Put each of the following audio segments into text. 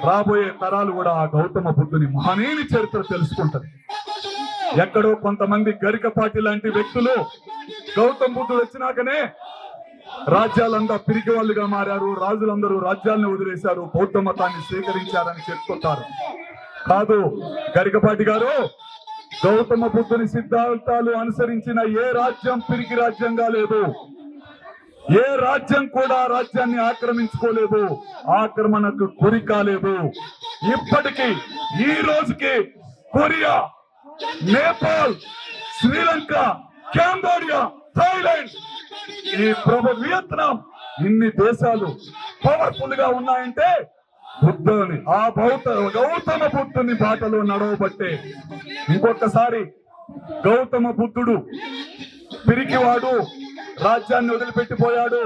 రాబోయే తరాలు కూడా ఆ గౌతమ బుద్ధుని మహనీయుని చరిత్ర తెలుసుకుంటది. ఎక్కడో కొంతమంది గరికపాటి లాంటి వ్యక్తులు గౌతమ బుద్ధుడు వచ్చినాకనే రాజ్యాలంతా పిరికి వాళ్ళుగా మారారు, రాజులందరూ రాజ్యాలను వదిలేశారు, బౌద్ధ మతాన్ని స్వీకరించారని చెప్తుంటారు. కాదు గరికపాటి గారు, గౌతమ బుద్ధుని సిద్ధాంతాలు అనుసరించిన ఏ రాజ్యం పిరికి రాజ్యంగా లేదు. ఏ రాజ్యం కూడా రాజ్యాన్ని ఆక్రమించుకోలేదు, ఆక్రమణకు గురి కాలేదు. ఇప్పటికీ ఈ రోజుకి కొరియా, నేపాల్, శ్రీలంక, కాంబోడియా, థాయిలాండ్, ఈ వియత్నాం, ఇన్ని దేశాలు పవర్ఫుల్ గా ఉన్నాయంటే బుద్ధుని గౌతమ బుద్ధుని బాటలో నడవబట్టే. ఇంకొకసారి గౌతమ బుద్ధుడు పిరికివాడు, రాజ్యాన్ని వదిలిపెట్టిపోయాడు,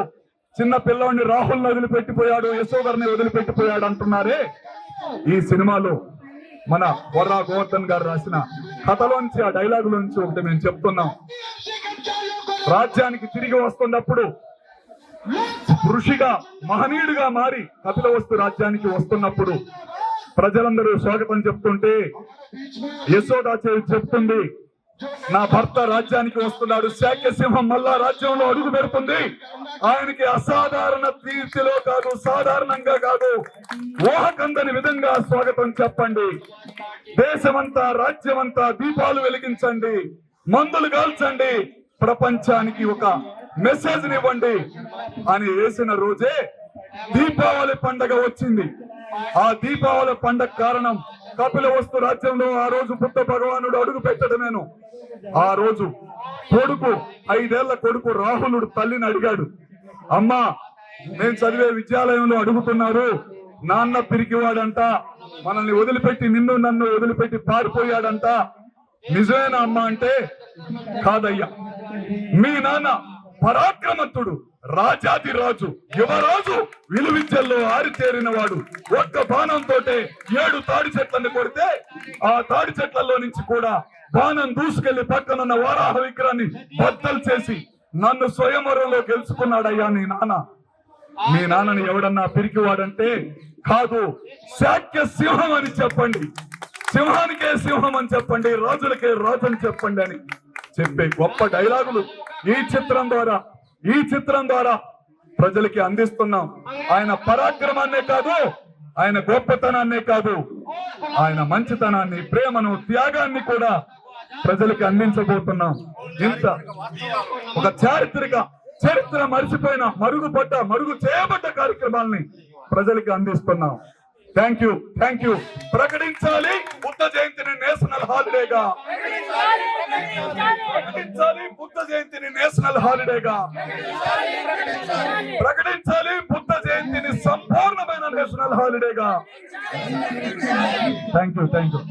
చిన్న పిల్లవాడిని రాహుల్ని వదిలిపెట్టిపోయాడు, యశోధర్ని వదిలిపెట్టిపోయాడు అంటున్నారే. ఈ సినిమాలో మన వర్రా గోవర్ధన్ గారు రాసిన కథలోంచి, ఆ డైలాగులోంచి ఒకటి మేము చెప్తున్నాం. రాజ్యానికి తిరిగి వస్తున్నప్పుడు ఋషిగా మహనీయుడిగా మారి కపిలవస్తు రాజ్యానికి వస్తున్నప్పుడు ప్రజలందరూ స్వాగతం చెప్తుంటే యశోద చెప్తుంది, నా భర్త రాజ్యానికి వస్తున్నాడు, శాక్యసింహం మళ్ళా రాజ్యంలో అడుగు పెడుతుంది, ఆయనకి అసాధారణ తీర్చిలో కాదు, సాధారణంగా కాదు, ఊహకందని విధంగా స్వాగతం చెప్పండి, దేశమంతా రాజ్యమంతా దీపాలు వెలిగించండి, మందులు కాల్చండి, ప్రపంచానికి ఒక మెసేజ్ ఇవ్వండి అని వేసిన రోజే దీపావళి పండగ వచ్చింది. ఆ దీపావళి పండగ కారణం కపిలవస్తు రాజ్యంలో ఆ రోజు బుద్ధ భగవానుడు అడుగు పెట్టడమేను. ఆ రోజు కొడుకు, 5 ఏళ్ల కొడుకు రాహులుడు తల్లిని అడిగాడు, అమ్మా నేను చదివే విద్యాలయంలో అడుగుతున్నారు, నాన్న పిరికివాడంట, మనల్ని వదిలిపెట్టి నన్ను వదిలిపెట్టి పారిపోయాడంట, నిజమేనా అమ్మా అంటే, కాదయ్యా, మీ నాన్న పరాక్రమంతుడు, రాజాది రాజు, యువరాజు, విలువిద్యల్లో ఆరితేరిన వాడు, ఒక్క బాణంతో 7 తాడి చెట్లను కొడితే ఆ తాడి చెట్లలో నుంచి కూడా బాణం దూసుకెళ్లి పక్కనున్న వారాహ విగ్రహాన్ని బద్దలు చేసి నన్ను స్వయంవరంలో గెలుచుకున్నాడయ్యా నీ నాన్న. మీ నాన్నని ఎవడన్నా పిరికివాడంటే, కాదు, శాక్య సింహం అని చెప్పండి, సింహానికే సింహం అని చెప్పండి, రాజులకే రాజు అని చెప్పండి అని చెప్పే గొప్ప డైలాగులు ఈ చిత్రం ద్వారా ప్రజలకి అందిస్తున్నాం. ఆయన పరాక్రమాన్నే కాదు, ఆయన గొప్పతనాన్నే కాదు, ఆయన మంచితనాన్ని, ప్రేమను, త్యాగాన్ని కూడా ప్రజలకి అందించబోతున్నాం. ఇంత ఒక చరిత్ర మరిచిపోయిన మరుగు చేయబడ్డ కార్యక్రమాల్ని ప్రజలకి అందిస్తున్నాం. Thank you. ప్రకటించాలి బుద్ధ జయంతిని నేషనల్ హాలిడేగా, ప్రకటించాలి బుద్ధ జయంతిని నేషనల్ హాలిడేగా, ప్రకటించాలి బుద్ధ జయంతిని సంపూర్ణమైన నేషనల్ హాలిడేగా. Thank you.